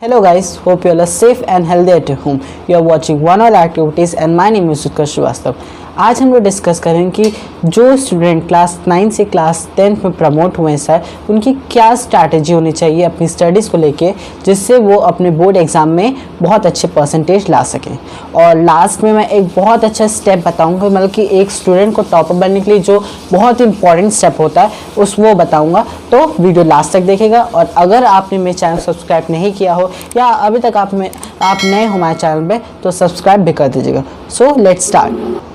Hello guys, hope you all are safe and healthy at home. You are watching One All Activities and my name is Utkarsh Srivastava. आज हम लोग discuss करेंगे कि जो student class 9 से class 10 में promote हुए हैं सर, उनकी क्या स्ट्रैटेजी होनी चाहिए अपनी स्टडीज़ को लेके, जिससे वो अपने बोर्ड एग्ज़ाम में बहुत अच्छे परसेंटेज ला सकें। और लास्ट में मैं एक बहुत अच्छा स्टेप बताऊंगा, मतलब कि एक स्टूडेंट को टॉपर बनने के लिए जो बहुत इंपॉर्टेंट स्टेप होता है वो बताऊंगा। तो वीडियो लास्ट तक देखेगा। और अगर आपने मेरे चैनल सब्सक्राइब नहीं किया हो या अभी तक आप नए हो हमारे चैनल पे, तो सब्सक्राइब भी कर दीजिएगा। So let's start.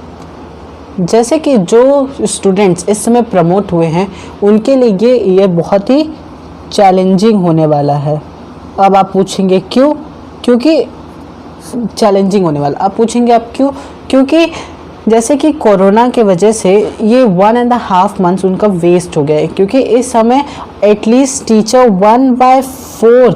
जैसे कि जो स्टूडेंट्स इस समय प्रमोट हुए हैं उनके लिए ये बहुत ही चैलेंजिंग होने वाला है। अब आप पूछेंगे क्यों? क्योंकि चैलेंजिंग होने वाला, आप पूछेंगे आप क्यों? क्योंकि जैसे कि कोरोना के वजह से ये 1.5 मंथ्स उनका वेस्ट हो गया है। क्योंकि इस समय एटलीस्ट टीचर 1/4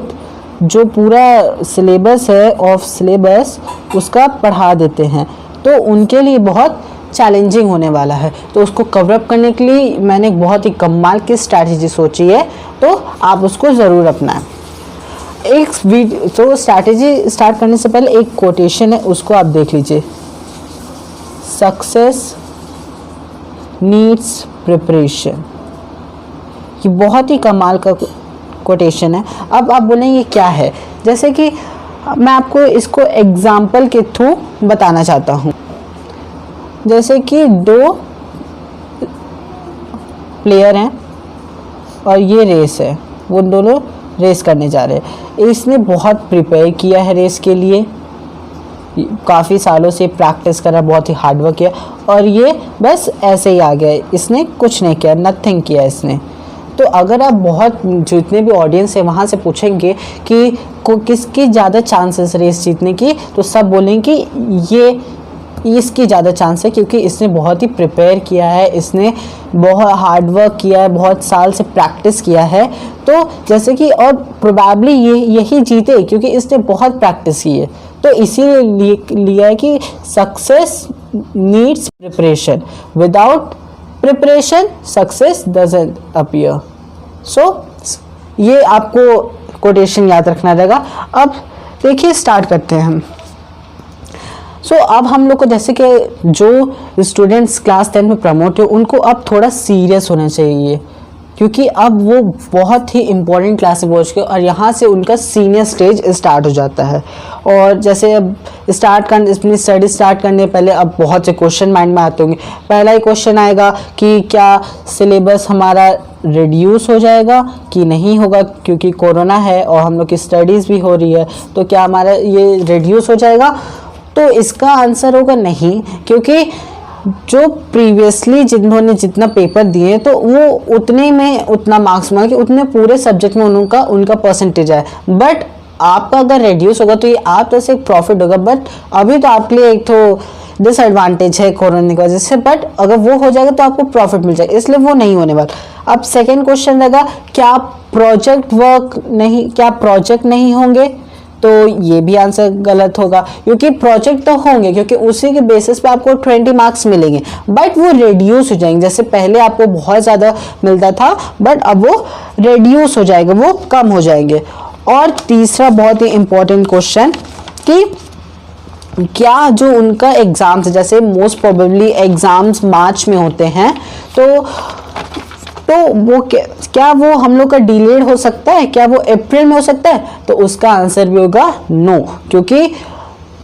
जो पूरा सिलेबस है ऑफ सिलेबस उसका पढ़ा देते हैं, तो उनके लिए बहुत चैलेंजिंग होने वाला है। तो उसको कवरअप करने के लिए मैंने एक बहुत ही कमाल की स्ट्रैटेजी सोची है, तो आप उसको ज़रूर अपनाएं। एक वीडियो तो स्ट्रैटेजी स्टार्ट करने से पहले एक कोटेशन है, उसको आप देख लीजिए। सक्सेस नीड्स प्रिपरेशन, ये बहुत ही कमाल का कोटेशन है। अब आप बोलेंगे क्या है, जैसे कि मैं आपको इसको एग्जाम्पल के थ्रू बताना चाहता हूँ। जैसे कि 2 प्लेयर हैं और ये रेस है, वो दोनों रेस करने जा रहे हैं। इसने बहुत प्रिपेयर किया है रेस के लिए, काफ़ी सालों से प्रैक्टिस करा, बहुत ही हार्डवर्क किया, और ये बस ऐसे ही आ गया, इसने कुछ नहीं किया, नथिंग किया इसने। तो अगर आप बहुत जितने भी ऑडियंस है वहाँ से पूछेंगे कि किसकी ज़्यादा चांसेस रेस जीतने की, तो सब बोलेंगे ये इसकी ज़्यादा चांस है, क्योंकि इसने बहुत ही प्रिपेयर किया है, इसने बहुत हार्ड वर्क किया है, बहुत साल से प्रैक्टिस किया है। तो जैसे कि और प्रोबेबली यही जीते क्योंकि इसने बहुत प्रैक्टिस की है। तो इसीलिए लिया है कि success needs preparation, without preparation success doesn't appear. So ये आपको कोटेशन याद रखना रहेगा। अब देखिए स्टार्ट करते हैं हम। अब हम लोग को जैसे कि जो स्टूडेंट्स क्लास 10 में प्रमोट है उनको अब थोड़ा सीरियस होना चाहिए, क्योंकि अब वो बहुत ही इम्पोर्टेंट क्लास में पहुँच गए और यहाँ से उनका सीनियर स्टेज स्टार्ट हो जाता है। और जैसे अब अपनी स्टडी स्टार्ट करने पहले अब बहुत से क्वेश्चन माइंड में आते होंगे। पहला ही क्वेश्चन आएगा कि क्या सिलेबस हमारा रिड्यूस हो जाएगा कि नहीं होगा, क्योंकि कोरोना है और हम लोग की स्टडीज़ भी हो रही है, तो क्या हमारा ये रिड्यूस हो जाएगा? तो इसका आंसर होगा नहीं, क्योंकि जो प्रीवियसली जिन्होंने जितना पेपर दिए तो वो उतने में उतना मार्क्स मांगे, उतने पूरे सब्जेक्ट में उनका परसेंटेज है। बट आपका अगर रिड्यूस होगा तो ये आप तो से एक प्रॉफिट होगा, बट अभी तो आपके लिए एक तो डिसएडवांटेज है कोरोना की वजह से, बट अगर वो हो जाएगा तो आपको प्रॉफिट मिल जाएगा, इसलिए वो नहीं होने वाला। अब सेकेंड क्वेश्चन रहेगा क्या प्रोजेक्ट नहीं होंगे? तो ये भी आंसर गलत होगा, क्योंकि प्रोजेक्ट तो होंगे, क्योंकि उसी के बेसिस पे आपको 20 मार्क्स मिलेंगे, बट वो रिड्यूस हो जाएंगे। जैसे पहले आपको बहुत ज़्यादा मिलता था, बट अब वो रिड्यूस हो जाएगा, वो कम हो जाएंगे। और तीसरा बहुत ही इम्पोर्टेंट क्वेश्चन कि क्या जो उनका एग्ज़ाम्स, जैसे मोस्ट प्रोबेबली एग्ज़ाम्स मार्च में होते हैं, तो वो क्या वो हम लोग का डिलेड हो सकता है? क्या वो अप्रैल में हो सकता है? तो उसका आंसर भी होगा नो, क्योंकि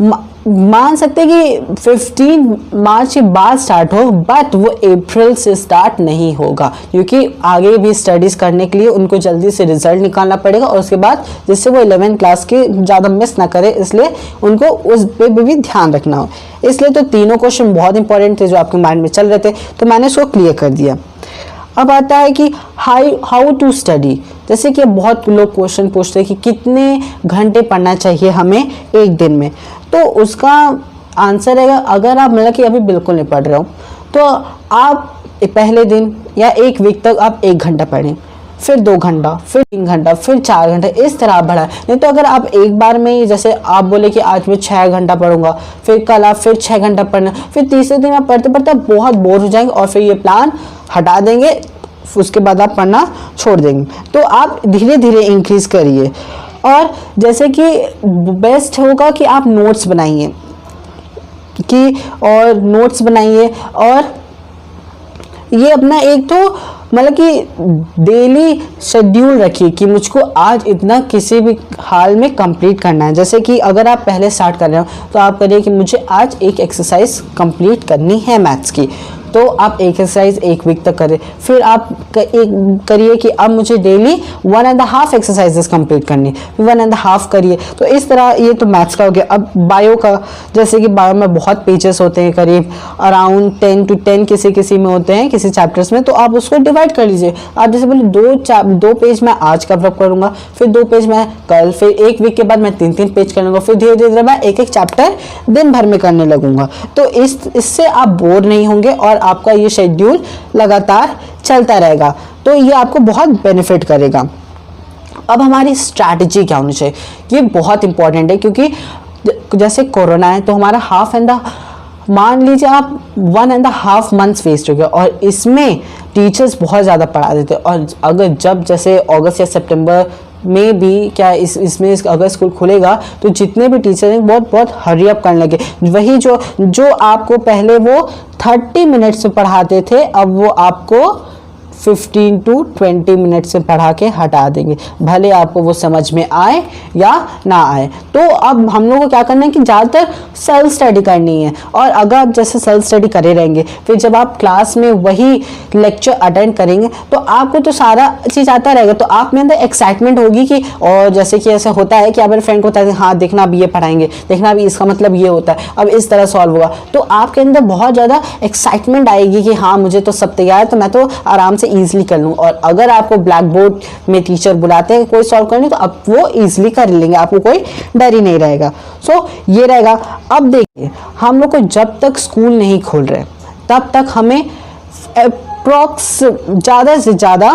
मान सकते हैं कि 15 मार्च के बाद स्टार्ट हो, बट वो अप्रैल से स्टार्ट नहीं होगा, क्योंकि आगे भी स्टडीज़ करने के लिए उनको जल्दी से रिजल्ट निकालना पड़ेगा, और उसके बाद जिससे वो 11th क्लास की ज़्यादा मिस ना करे, इसलिए उनको उस पर भी ध्यान रखना हो। इसलिए तो तीनों क्वेश्चन बहुत इंपॉर्टेंट थे जो आपके माइंड में चल रहे थे, तो मैंने इसको क्लियर कर दिया। अब आता है कि हाउ टू स्टडी। जैसे कि बहुत लोग क्वेश्चन पूछते हैं कि कितने घंटे पढ़ना चाहिए हमें एक दिन में, तो उसका आंसर है अगर आप मतलब कि अभी बिल्कुल नहीं पढ़ रहे हो तो आप पहले दिन या एक वीक तक आप 1 घंटा पढ़ें, फिर 2 घंटा, फिर 3 घंटा, फिर 4 घंटा, इस तरह आप बढ़ाएं। नहीं तो अगर आप एक बार में ही जैसे आप बोले कि आज मैं 6 घंटा पढ़ूंगा, फिर कल आप फिर 6 घंटा पढ़ना, फिर तीसरे दिन आप पढ़ते पढ़ते बहुत बोर हो जाएंगे और फिर ये प्लान हटा देंगे, उसके बाद आप पढ़ना छोड़ देंगे। तो आप धीरे धीरे इंक्रीज करिए। और जैसे कि बेस्ट होगा कि आप नोट्स बनाइए और नोट्स बनाइए, और ये अपना एक तो मतलब कि डेली शेड्यूल रखिए कि मुझको आज इतना किसी भी हाल में कंप्लीट करना है। जैसे कि अगर आप पहले स्टार्ट कर रहे हो तो आप करिए कि मुझे आज एक एक्सरसाइज कंप्लीट करनी है मैथ्स की, तो आप एक्सरसाइज एक वीक तक करें। फिर आप करिए कि अब मुझे डेली 1.5 एक्सरसाइजेस कंप्लीट करनी, फिर 1.5 करिए। तो इस तरह ये तो मैथ्स का हो गया। अब बायो का, जैसे कि बायो में बहुत पेजेस होते हैं, करीब अराउंड 10 to 10 किसी में होते हैं किसी चैप्टर्स में, तो आप उसको डिवाइड कर लीजिए। आप जैसे बोले 2 पेज मैं आज कवर अप करूँगा, फिर 2 पेज मैं कल, फिर एक वीक के बाद मैं 3 पेज कर लूँगा, फिर धीरे धीरे मैं एक चैप्टर दिन भर में करने लगूंगा। तो इससे आप बोर नहीं होंगे और आपका ये शेड्यूल लगातार चलता रहेगा, तो ये आपको बहुत बेनिफिट करेगा। अब हमारी स्ट्रैटेजी क्या होनी चाहिए, ये बहुत इंपॉर्टेंट है, क्योंकि जैसे कोरोना है तो हमारा मान लीजिए आप 1.5 मंथ्स वेस्ट हो गया, और इसमें टीचर्स बहुत ज़्यादा पढ़ा देते हैं। और अगर जब जैसे अगस्त या सितंबर में भी क्या इसमें अगर स्कूल खुलेगा तो जितने भी टीचर हैं बहुत हरी अप करने लगे। वही जो आपको पहले वो 30 मिनट्स में पढ़ाते थे, अब वो आपको 15 to 20 मिनट से पढ़ा के हटा देंगे, भले आपको वो समझ में आए या ना आए। तो अब हम लोग को क्या करना है कि ज़्यादातर सेल्फ स्टडी करनी है। और अगर आप जैसे सेल्फ स्टडी करे रहेंगे, फिर जब आप क्लास में वही लेक्चर अटेंड करेंगे तो आपको तो सारा चीज़ आता रहेगा, तो आप में अंदर एक्साइटमेंट होगी कि, और जैसे कि ऐसा होता है कि आप मेरे फ्रेंड को होता है हाँ देखना अब ये पढ़ाएंगे, देखना अभी इसका मतलब ये होता है, अब इस तरह सॉल्व होगा, तो आपके अंदर बहुत ज़्यादा एक्साइटमेंट आएगी कि हाँ मुझे तो सब तैयार है, तो मैं तो आराम से ईजिली कर लूँ। और अगर आपको ब्लैक बोर्ड में टीचर बुलाते हैं कोई सॉल्व करने, तो आप वो ईजिली कर लेंगे, आपको कोई डर ही नहीं रहेगा। सो ये रहेगा। अब देखिए, हम लोग को जब तक स्कूल नहीं खोल रहे तब तक हमें अप्रॉक्स ज़्यादा से ज़्यादा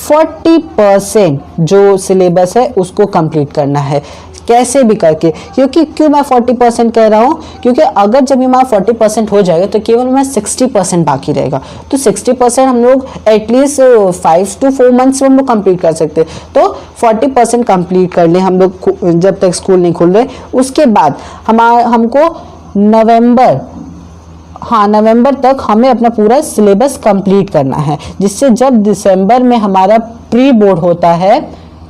40% जो सिलेबस है उसको कंप्लीट करना है, कैसे भी करके। क्योंकि क्यों मैं 40% कह रहा हूँ, क्योंकि अगर जब ये हमारा 40% हो जाएगा तो केवल हमें 60% बाकी रहेगा। तो 60% हम लोग एटलीस्ट 5 to 4 मंथ्स में हम लोग कंप्लीट कर सकते हैं। तो 40% कंप्लीट कर लें हम लोग जब तक स्कूल नहीं खुल रहे। उसके बाद हमको नवंबर तक हमें अपना पूरा सिलेबस कंप्लीट करना है, जिससे जब दिसंबर में हमारा प्री बोर्ड होता है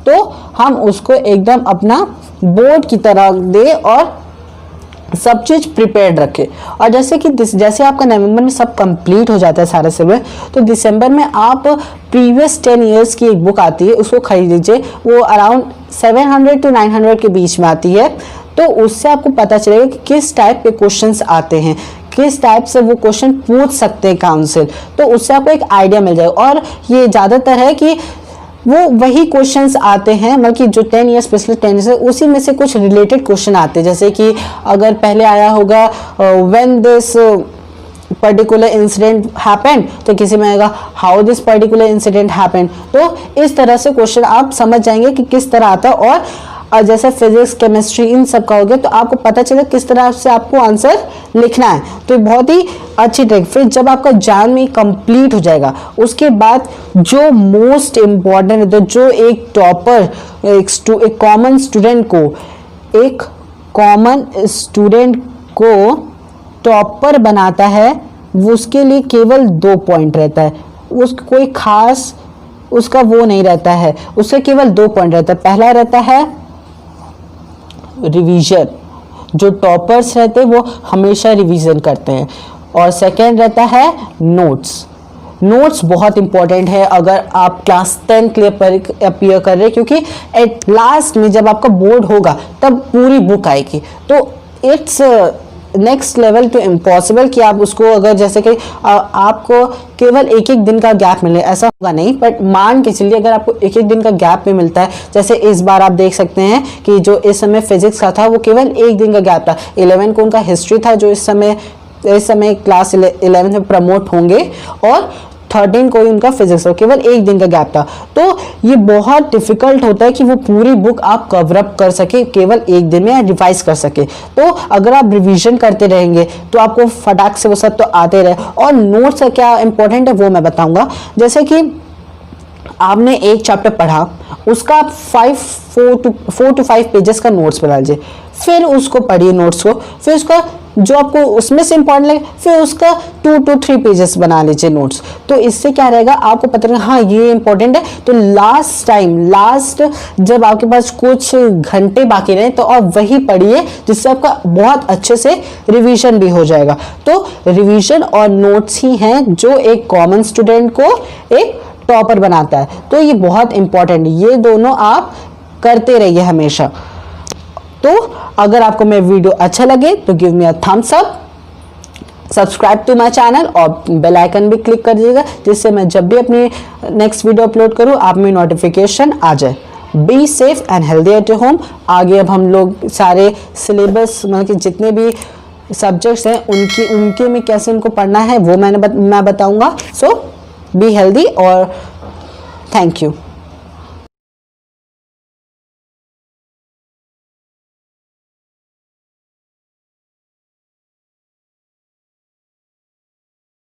तो हम उसको एकदम अपना बोर्ड की तरह दे और सब चीज़ प्रिपेयर्ड रखे। और जैसे आपका नवंबर में सब कंप्लीट हो जाता है सारा सिलेबस, तो दिसंबर में आप प्रीवियस 10 ईयर्स की एक बुक आती है उसको खरीद लीजिए। वो अराउंड 700 to 900 के बीच में आती है। तो उससे आपको पता चलेगा कि किस टाइप के क्वेश्चंस आते हैं, किस टाइप से वो क्वेश्चन पूछ सकते हैं काउंसिल, तो उससे आपको एक आइडिया मिल जाएगा। और ये ज़्यादातर है कि वो वही क्वेश्चंस आते हैं, मतलब कि जो 10 ईयर्स पिछले 10 ईयर्स उसी में से कुछ रिलेटेड क्वेश्चन आते हैं। जैसे कि अगर पहले आया होगा when this particular incident happened, तो किसी में आएगा how this particular incident happened. तो इस तरह से क्वेश्चन आप समझ जाएंगे कि किस तरह आता है। और जैसे फिजिक्स, केमिस्ट्री इन सब का हो गया, तो आपको पता चलेगा किस तरह से आपको आंसर लिखना है। तो बहुत ही अच्छी ट्रिक। फिर जब आपका जान में कंप्लीट हो जाएगा, उसके बाद जो मोस्ट इम्पॉर्टेंट है, तो जो एक टॉपर, एक कॉमन स्टूडेंट को टॉपर बनाता है, वो उसके लिए केवल 2 पॉइंट रहता है। कोई खास उसका वो नहीं रहता है, उससे केवल 2 पॉइंट रहता है। पहला रहता है रिवीजन, जो टॉपर्स रहते हैं वो हमेशा रिवीजन करते हैं। और सेकंड रहता है नोट्स बहुत इंपॉर्टेंट है अगर आप क्लास 10 के लिए अपीयर कर रहे हैं, क्योंकि एट लास्ट में जब आपका बोर्ड होगा तब पूरी बुक आएगी। तो it's next level to impossible कि आप उसको, अगर जैसे कि आपको केवल एक दिन का गैप मिले, ऐसा होगा नहीं, बट मान के चलिए अगर आपको एक दिन का गैप में मिलता है, जैसे इस बार आप देख सकते हैं कि जो इस समय फिजिक्स का था वो केवल एक दिन का गैप था। 11 को उनका हिस्ट्री था जो इस समय क्लास 11 में प्रमोट होंगे, और 13 को ही उनका फिजिक्स हो, केवल एक दिन का गैप था। तो ये बहुत डिफिकल्ट होता है कि वो पूरी बुक आप कवर अप कर सके केवल एक दिन में, या रिवाइज कर सके। तो अगर आप रिवीजन करते रहेंगे तो आपको फटाक से वो सब तो आते रहे। और नोट्स क्या इंपॉर्टेंट है वो मैं बताऊंगा। जैसे कि आपने एक चैप्टर पढ़ा, उसका आप 4 to 5 पेजेस का नोट्स बना लीजिए, फिर उसको पढ़िए नोट्स को, फिर उसका जो आपको उसमें से इंपॉर्टेंट लगे फिर उसका 2 to 3 पेजेस बना लीजिए नोट्स। तो इससे क्या रहेगा, आपको पता रहेगा हाँ ये इंपॉर्टेंट है। तो लास्ट जब आपके पास कुछ घंटे बाकी रहे तो आप वही पढ़िए, जिससे आपका बहुत अच्छे से रिवीजन भी हो जाएगा। तो रिवीजन और नोट्स ही हैं जो एक कॉमन स्टूडेंट को एक टॉपर बनाता है। तो ये बहुत इंपॉर्टेंट, ये दोनों आप करते रहिए हमेशा। तो अगर आपको मेरा वीडियो अच्छा लगे तो give me a thumbs up, subscribe to my channel और बेल आइकन भी क्लिक कर दीजिएगा, जिससे मैं जब भी अपनी नेक्स्ट वीडियो अपलोड करूं आप में नोटिफिकेशन आ जाए। Be safe and healthy at home. आगे अब हम लोग सारे सिलेबस मतलब कि जितने भी सब्जेक्ट्स हैं उनके में कैसे उनको पढ़ना है वो मैं बताऊंगा। सो बी हेल्दी और थैंक यू।